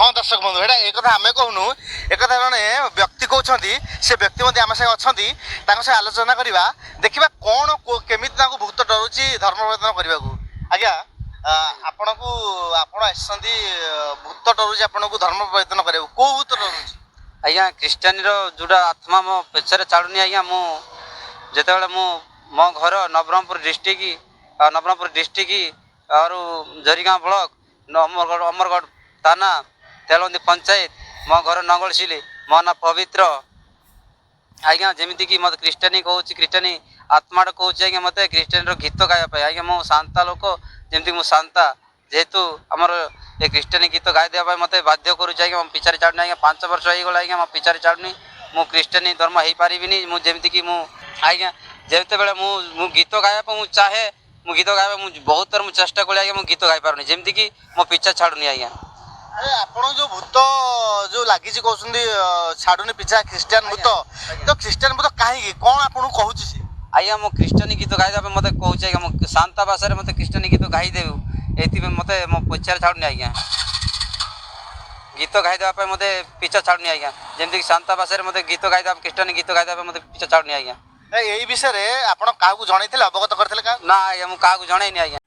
हाँ दर्शक बंधु एटा एक कथा आमे कहूनु एक कथा जने व्यक्ति कहउछंती से व्यक्ति मध्ये आमे से अछंती ताको से आलोचना करिवा देखिबा कोन केमिति ताको भूत डरुची धर्म परिवर्तन करिवाकू आज्ञा आपनकू आपण आछंती भूत डरुची आपनकू धर्म परिवर्तन करिवाकू को भूत डरुची आज्ञा क्रिस्टियानी रो जुडा आत्मा मो पेचरे चाडुनी आज्ञा मो जेतेबेले मो घर नवरंगपुर डिस्ट्रिक्ट और जरीगांव ब्लॉक अमरगढ़ थाना तेलंदी पंचायत मो घर नंगलशिली मो ना पवित्र आज्ञा जमीती कि मत क्रिस्टियानी कहूँ क्रिस्टियानी आत्मा कहूँ आज्ञा मत क्रिस्टियानी रो गीत गाया आज्ञा मो शांता लोक जमीती मो शांता जेहेतु आमर ये क्रिस्टियानी गीत गाई देवा मत बाध्य करुच्छे आज्ञा पिछारी चाड़नी आज्ञा 5 वर्ष हो गला आज्ञा मो पिछारी चाड़नी मु क्रिस्टियानी धर्म हो पारिनी मु जमीती कि मु आज्ञा जेते बेले मु गीत गाया मु चाहे मु गीत गाया मु बहुत थर मु चेष्टा करी आज्ञा मु गीत गाई पारुनी जमीती कि मो पिछा छाड़ुनी आज्ञा अरे आपण जो भूत जो लागी कहउछंती छाडुनी पिछा क्रिस्टियन भूत तो क्रिस्टियन भूत काहे कोन आपण कहउछि से आज्ञा मो क्रिस्टियानी गीत गाई देबे मते कहउछि आज्ञा मो शांता भाषा रे मते क्रिस्टियानी गीत गाई देबे एति मते मो पिछा छाड़ुनी आज्ञा गीत गाई देबा पे मते पिछा छाड़ुनी आज्ञा जेमति कि शांता भाषा रे मते गीत गाई देबा क्रिस्टियानी गीत गाई देबा मते पिछा छाड़ुनी आज्ञा एई विषय रे आपण काहू जणैथिले अवगत करथिले का ना आज्ञा मु काहू जणैनी आज्ञा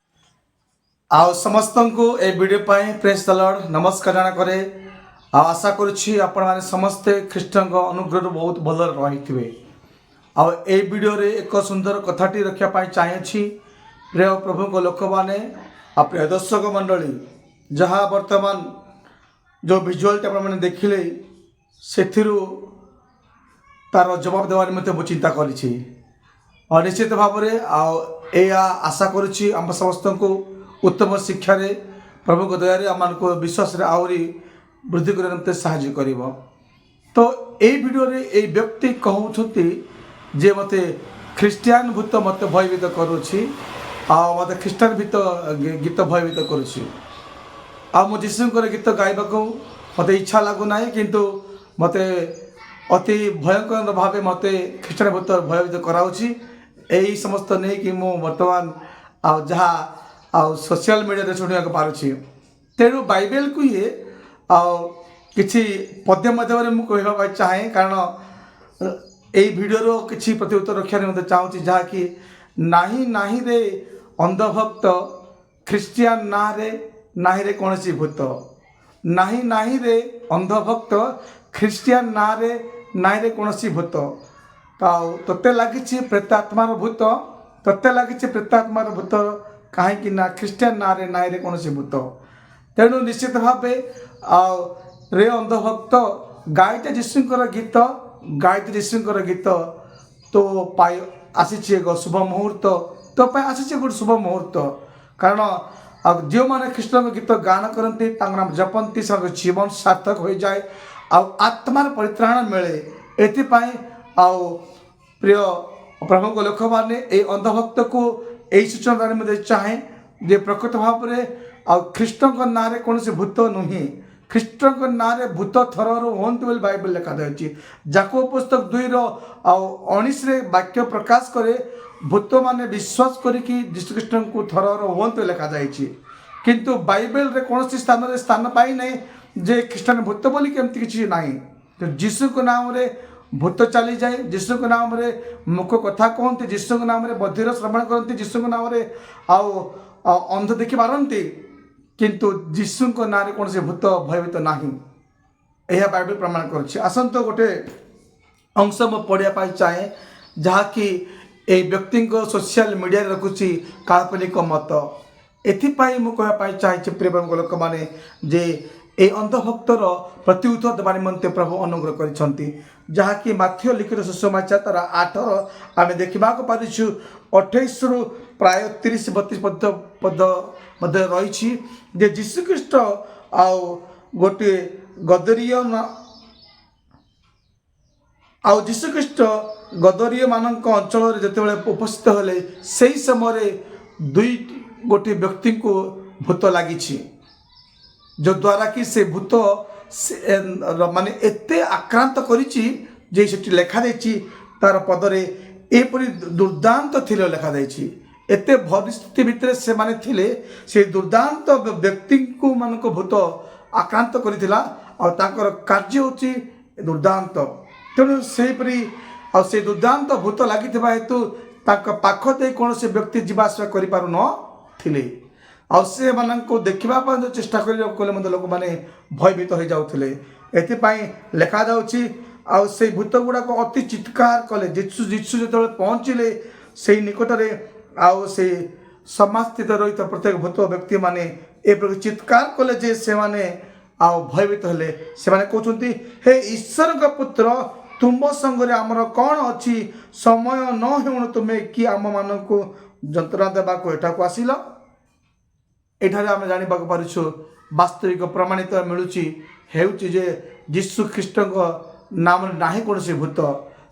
आउ समस्त को ए वीडियो पाए प्रेस द लॉर्ड नमस्कार जाना करे आशा करुछि आपण माने समस्त ख्रीष्टन को अनुग्रह बहुत भल रही आउ ए वीडियो रे एक सुंदर कथाटी रखा पाई चाहे छी प्रिय प्रभु को लोक माने आ प्रिय दर्शक मंडली जहाँ वर्तमान जो विजुअल आपण माने देखिले सेथिरु तार जवाब देवार निमित्त मु चिंता करिछि और निश्चित भाव में आशा करुछि आम समस्त को उत्तम शिक्षा रे प्रभु को दया आम विश्वास रे आहरी वृद्धि करने निमित्त साहाय्य करिवो तो ये वीडियो रे ए व्यक्ति कहउछंती जे मते ख्रीस्टियान भूत मत भयभीत करुछि आ मते ख्रीस्टान भीत गीत भयभीत करुछि आ मो जीशुकर गीत गाइबाको मते इच्छा लागु नाही किंतु मते अति भयंकर भाव मते ख्रीस्टान भूत भयभीत कराउछि एही समस्त नहीं कि मु वर्तमान आ जहा सोशल मीडिया शुणा पारुछि तेणु बाइबल को ये किसी पद्य माध्यम कहवा चाहे कारण यही भिडियो किसी प्रति उत्तर रखा चाहूँगी जहाँकि नाही नाही रे अंधभक्त ख्रीस्टियान ना रे नाही रे कौन भूत नाही नाही रे अंधभक्त ख्रीस्टियान ना रे नाही रे कौन भूत तोते लगी प्रेतात्मार भूत तोते लगी प्रेतात्मार भूत कहीं ना ख्रीस्टियान ना रे नाई रे कौन भूत तेणु निश्चित भाव रे अंधभक्त गायते जीशुकर गीत गायते जीशुकर गीत तो पाई आसी एक शुभ मुहूर्त तो आसी गोटे शुभ मुहूर्त कारण जो मैंने ख्रीष्टन गीत गान करती नाम जपंती से जीवन सार्थक हो जाए आत्मार परित्राण मिले एपाई प्रिय प्रभु को लोक मैंने अंधभक्त को यही सूचना देने चाहे जे प्रकृत भाव में ख्रीष्टन ना रे कौन भूत नुहे ख्रीष्टन ना रे भूत थर हूँ बाइबल लिखा जाए जाकोब पुस्तक 2:19 वाक्य प्रकाश करे भूत माने विश्वास करिकी जीशुख्रीष्ट को थर हूँ लिखा जाए किंतु बाइबल रे कौन स्थान पाई नहीं जे ख्रीष्टान भूत बोली केमती किसी ना तो जीशु को नाम रे भूत चली जाए जीशु के नाम रे मुख कथा कहते जीशु के नाम रे बधिर श्रवण करते जीशु के नाम रे अंध देखि पारती किंतु जीशु को नाम कौन से भूत भयभीत नाही यह बाइबल प्रमाण कर आसत गोटे अंश मु पढ़िया चाहे जहाँकि ए व्यक्ति सोशल मीडिया रखुची काल्पनिक मत एथिपाई मु कहवाई चाहे प्रिय लोक मैंने जे ए अंधभक्तर प्रति उत्तर देवा निमंते प्रभु अनुग्रह करिसंती जहाँकि माथ्य लिखित सुसमाचार तार 8 आम देखा पारिछु 28 रु प्राय 30-32 पद मध्य रही जे जीशुख्रीष्ट गोटे गदरीय जीशुख्रीष्ट गदरीय मानक अंचल जिते उपस्थित होले से समय दुई गोटे व्यक्ति को भूत लगी जो द्वारा कि से भूत माने एते आक्रांत करिछि जे सेठी लेखा देछि तार पदरे एपरि दुर्दांत थिले लेखा देछि एते परिस्थिति भितर से माने थिले से दुर्दांत व्यक्ति को मानको भूत ଆକ୍ରାନ୍ତ କରିଥିଲା ଆଉ ତାଙ୍କର କାର୍ଯ୍ୟ ହେଉଛି ଦୁର୍ଦାନ୍ତ। ତେଣୁ ସେହିପରି ଆଉ ସେ ଦୁର୍ଦାନ୍ତ ଭୂତ ଲାଗିଥିବା ହେତୁ ତାଙ୍କ ପାଖ ଦେଇ କୌଣସି ବ୍ୟକ୍ତି ଯିବା ଆସିବା କରିପାରୁନଥିଲେ ଆଉ ସେମାନଙ୍କୁ ଦେଖିବା ପାଇଁ ଯେଉଁ ଚେଷ୍ଟା କରିବାକୁ କଲେ ମଧ୍ୟ ଲୋକମାନେ ଭୟଭୀତ ହୋଇଯାଉଥିଲେ। ଏଥିପାଇଁ ଲେଖାଯାଉଛି ଆଉ ସେଇ ଭୂତ ଗୁଡ଼ାକ ଅତି ଚିତ୍କାର କଲେ। ଯୀଶୁ ଯେତେବେଳେ ପହଞ୍ଚିଲେ ସେଇ ନିକଟରେ ଆଉ ସେ ସମାସ୍ଥିତ ରହିଥିବା ପ୍ରତ୍ୟେକ ଭୂତ ବ୍ୟକ୍ତିମାନେ ଏପରି ଚିତ୍କାର କଲେ ଯେ ସେମାନେ ଆଉ ଭୟଭୀତ ହେଲେ। ସେମାନେ କହୁଛନ୍ତି, ହେ ଈଶ୍ୱରଙ୍କ ପୁତ୍ର, ତୁମ ସଙ୍ଗରେ ଆମର କ'ଣ ଅଛି? ସମୟ ନ ହେଉଣୁ ତୁମେ କି ଆମମାନଙ୍କୁ ଯନ୍ତ୍ରଣା ଦେବାକୁ ଏଠାକୁ ଆସିଲ? ଏଠାରେ ଆମେ ଜାଣିବାକୁ ପାରୁଛୁ ବାସ୍ତବିକ ପ୍ରମାଣିତ ମିଳୁଛି ହେଉଛି ଯେ ଯୀଶୁ ଖ୍ରୀଷ୍ଟଙ୍କ ନାମରେ ନାହିଁ କୌଣସି ଭୂତ,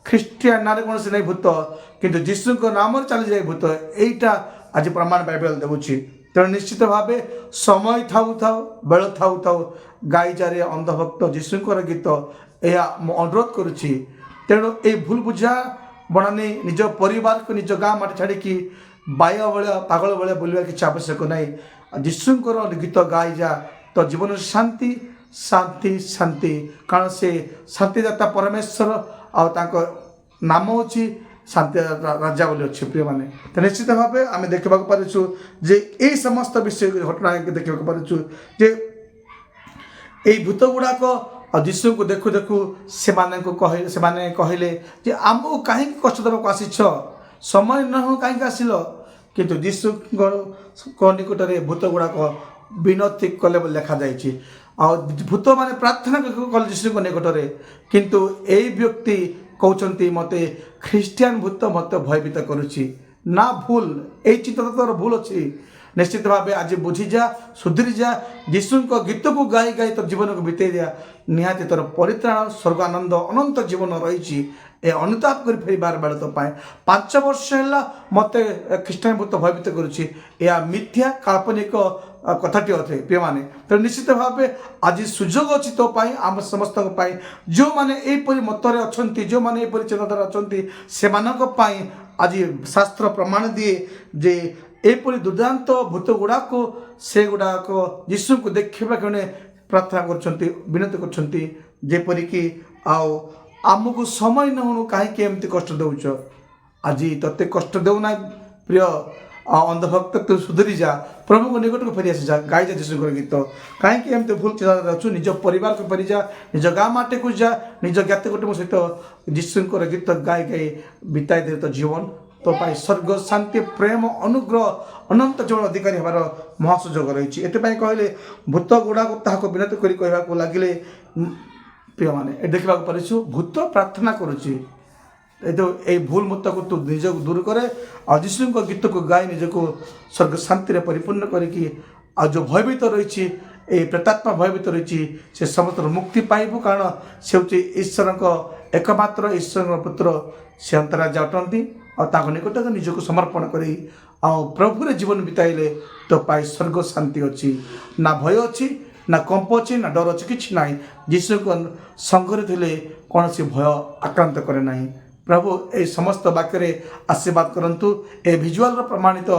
ଖ୍ରୀଷ୍ଟିଆନ ନାଁରେ କୌଣସି ନାହିଁ ଭୂତ, କିନ୍ତୁ ଯୀଶୁଙ୍କ ନାମରେ ଚାଲିଯାଏ ଭୂତ। ଏଇଟା ଆଜି ପ୍ରମାଣ ବାଇବେଲ ଦେଉଛି। ତେଣୁ ନିଶ୍ଚିତ ଭାବେ ସମୟ ଥାଉ ଥାଉ ବେଳ ଥାଉ ଥାଉ ଗାଇଚାରେ ଅନ୍ଧଭକ୍ତ ଯୀଶୁଙ୍କର ଗୀତ ଏହା ମୁଁ ଅନୁରୋଧ କରୁଛି। ତେଣୁ এই ଭୁଲ ବୁଝା ବନାନି ନିଜ ପରିବାରକୁ ନିଜ ଗାଁ ମାଟି ଛାଡ଼ିକି ବାୟ ଭଳିଆ ପାଗଳ ଭଳିଆ ବୁଲିବା କିଛି ଆବଶ୍ୟକ ନାହିଁ। ଯୀଶୁଙ୍କର ଗୀତ ଗାଇଯା ତ ଜୀବନରେ ଶାନ୍ତି ଶାନ୍ତି ଶାନ୍ତି, କାରଣ ସେ ଶାନ୍ତିଦାତା ପରମେଶ୍ୱର ଆଉ ତାଙ୍କ ନାମ ହେଉଛି ଶାନ୍ତି ରାଜା ବୋଲି ଅଛି। ପ୍ରିୟମାନେ, ତ ନିଶ୍ଚିତ ଭାବେ ଆମେ ଦେଖିବାକୁ ପାରୁଛୁ ଯେ এই ସମସ୍ତ ବିଷୟ ଘଟଣା ଦେଖିବାକୁ ପାରୁଛୁ ଯେ এই ଭୂତ ଗୁଡ଼ାକ ଆଉ ଯୀଶୁଙ୍କୁ ଦେଖୁ ଦେଖୁ ସେମାନେ କହିଲେ ଯେ ଆମକୁ କାହିଁକି କଷ୍ଟ ଦେବାକୁ ଆସିଛ? ସମୟ ନ ହଉ କାହିଁକି ଆସିଲ? କିନ୍ତୁ ଯୀଶୁଙ୍କ ନିକଟରେ ଭୂତ ଗୁଡ଼ାକ ବିନତି କଲେ ବୋଲି ଲେଖାଯାଇଛି। ଆଉ ଭୂତମାନେ ପ୍ରାର୍ଥନା କଲେ ଯୀଶୁଙ୍କ ନିକଟରେ, କିନ୍ତୁ ଏଇ ବ୍ୟକ୍ତି କହୁଛନ୍ତି ମୋତେ ଖ୍ରୀଷ୍ଟିଆନ ଭୂତ ମୋତେ ଭୟଭୀତ କରୁଛି। ନା, ଭୁଲ, ଏଇ ଚିନ୍ତା ତୋର ଭୁଲ ଅଛି। ନିଶ୍ଚିତ ଭାବେ ଆଜି ବୁଝିଯା, ସୁଧୁରି ଯା, ଯୀଶୁଙ୍କ ଗୀତକୁ ଗାଇ ଗାଇ ତୋର ଜୀବନକୁ ବିତେଇ ଦିଆ। ନିହାତି ତୋର ପରିତ୍ରାଣ ସ୍ୱର୍ଗ ଆନନ୍ଦ ଅନନ୍ତ ଜୀବନ ରହିଛି। ଏ ଅନୁତାପ କରି ଫେରିବାର ବେଳ ତୋ ପାଇଁ 5 ବର୍ଷ ହେଲା ମୋତେ ଖ୍ରୀଷ୍ଟିଆନ ଭୂତ ଭୟଭୀତ କରୁଛି। ଏହା ମିଥ୍ୟା କାଳ୍ପନିକ କଥାଟି ଅଟେ ପ୍ରିୟମାନେ। ତେଣୁ ନିଶ୍ଚିତ ଭାବେ ଆଜି ସୁଯୋଗ ଅଛି ତୋ ପାଇଁ, ଆମ ସମସ୍ତଙ୍କ ପାଇଁ। ଯେଉଁମାନେ ଏହିପରି ମତରେ ଅଛନ୍ତି, ଯେଉଁମାନେ ଏହିପରି ଚିନ୍ତାଧାରା ଅଛନ୍ତି, ସେମାନଙ୍କ ପାଇଁ ଆଜି ଶାସ୍ତ୍ର ପ୍ରମାଣ ଦିଏ ଯେ ଏହିପରି ଦୁର୍ଦାନ୍ତ ଭୂତ ଗୁଡ଼ାକ ସେଗୁଡ଼ାକ ଯୀଶୁଙ୍କୁ ଦେଖିବା କ୍ଷଣେ ପ୍ରାର୍ଥନା କରୁଛନ୍ତି, ବିନତି କରୁଛନ୍ତି, ଯେପରିକି ଆଉ ଆମକୁ ସମୟ ନ ହେଉଣୁ କାହିଁକି ଏମିତି କଷ୍ଟ ଦେଉଛ? ଆଜି ତୋତେ କଷ୍ଟ ଦେଉନାହିଁ ପ୍ରିୟ ଅନ୍ଧଭକ୍ତ, ତୁ ସୁଧୁରି ଯା, ପ୍ରଭୁଙ୍କ ନିକଟକୁ ଫେରି ଆସିଯା, ଗାଇଯା ଯୀଶୁଙ୍କର ଗୀତ। କାହିଁକି ଏମିତି ଭୁଲ ଚିନ୍ତାଧାରା ଅଛୁ? ନିଜ ପରିବାରକୁ ଫେରିଯା, ନିଜ ଗାଁ ମାଟିକୁ ଯା, ନିଜ ଜ୍ଞାତି କୁଟୁମ୍ବ ସହିତ ଯୀଶୁଙ୍କର ଗୀତ ଗାଇ ଗାଇ ବିତାଇ ଦେ ତୋ ଜୀବନ। ତୋ ପାଇଁ ସ୍ୱର୍ଗ ଶାନ୍ତି ପ୍ରେମ ଅନୁଗ୍ରହ ଅନନ୍ତ ଜୀବନ ଅଧିକାରୀ ହେବାର ମହାସୁଯୋଗ ରହିଛି। ଏଥିପାଇଁ କହିଲେ ଭୂତ ଗୁଡ଼ାକ ତାହାକୁ ବିନତି କରି କହିବାକୁ ଲାଗିଲେ। ପ୍ରିୟମାନେ, ଏ ଦେଖିବାକୁ ପାରୁଛୁ ଭୂତ ପ୍ରାର୍ଥନା କରୁଛି। এই ভুল মতକୁ ତୁ ନିଜକୁ ଦୂର କରେ ଆଉ ଯୀଶୁଙ୍କ ଗୀତକୁ ଗାଇ ନିଜକୁ ସ୍ୱର୍ଗ ଶାନ୍ତିରେ ପରିପୂର୍ଣ୍ଣ କରିକି ଆଉ ଯେଉଁ ଭୟଭୀତ ରହିଛି, এই ପ୍ରେତାତ୍ମା ଭୟଭୀତ ରହିଛି, ସେ ସମସ୍ତର ମୁକ୍ତି ପାଇବୁ। କାରଣ ସେ ହେଉଛି ଈଶ୍ୱରଙ୍କ ଏକମାତ୍ର ଈଶ୍ୱରଙ୍କ ପୁତ୍ର, ସେ ଅନ୍ତରାଜା ଅଟନ୍ତି। ଆଉ ତାଙ୍କ ନିକଟକୁ ନିଜକୁ ସମର୍ପଣ କରି ଆଉ ପ୍ରଭୁରେ ଜୀବନ ବିତାଇଲେ ତୋ ପାଇଁ ସ୍ୱର୍ଗ ଶାନ୍ତି ଅଛି। ନା ଭୟ ଅଛି, ନା କମ୍ପ ଅଛି, ନା ଡର ଅଛି, କିଛି ନାହିଁ। ଯୀଶୁଙ୍କ ସଙ୍ଗରେ ଥିଲେ କୌଣସି ଭୟ ଆକ୍ରାନ୍ତ କରେ ନାହିଁ। ପ୍ରଭୁ এই ସମସ୍ତ ବାକ୍ୟରେ ଆଶୀର୍ବାଦ କରନ୍ତୁ। ଏ ଭିଜୁଆଲର ପ୍ରମାଣିତ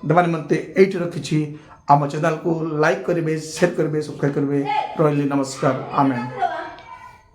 ଦେବା ନିମନ୍ତେ ଏଇଠି ରଖିଛି। ଆମ ଚ୍ୟାନେଲକୁ ଲାଇକ୍ କରିବେ, ସେୟାର କରିବେ, ସବସ୍କ୍ରାଇବ୍ କରିବେ। ରହିଲି, ନମସ୍କାର, ଆମେନ୍।